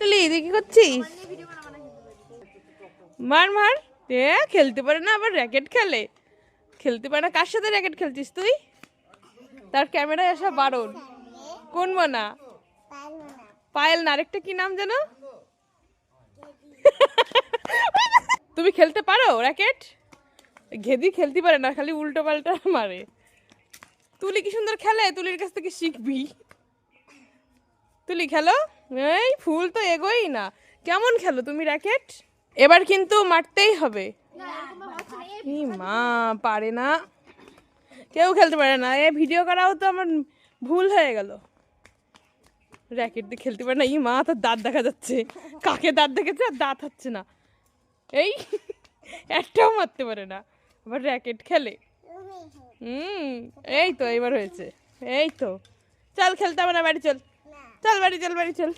তুই কি করছিস? মার মার। খেলতে পারে না, আবার র্যাকেট খেলে। খেলতে পারে না, কার সাথে র্যাকেট খেলছিস তুই? তার ক্যামেরায় আসা বারণ। কোন মানা? পায়েল না, আরেকটা কি নাম যেন? তুমি খেলতে পারো র্যাকেট? ঘেদি খেলতে পারে না, খালি উল্টো পাল্টা মারে। তুলি কি সুন্দর খেলে, তুলির কাছ থেকে শিখবি। তুলি খেলো। এই ফুল তো এগোই না। কেমন খেলো তুমি র্যাকেট? এবার কিন্তু মারতেই হবে। মা পারে না, কেউ খেলতে পারে না। এ ভিডিও করাও তো আমার ভুল হয়ে গেল। র্যাকেট দিয়ে খেলতে পারে না। মা, তার দাঁত দেখা যাচ্ছে। কাকে দাঁত দেখেছে, আর দাঁত হচ্ছে না। এই একটাও মারতে পারে না, আবার র্যাকেট খেলে। এই তো এবার হয়েছে। এই তো, চল খেলতে হবে না, বাড়ি চল। চল বাড়ি চল, বাড়ি চল।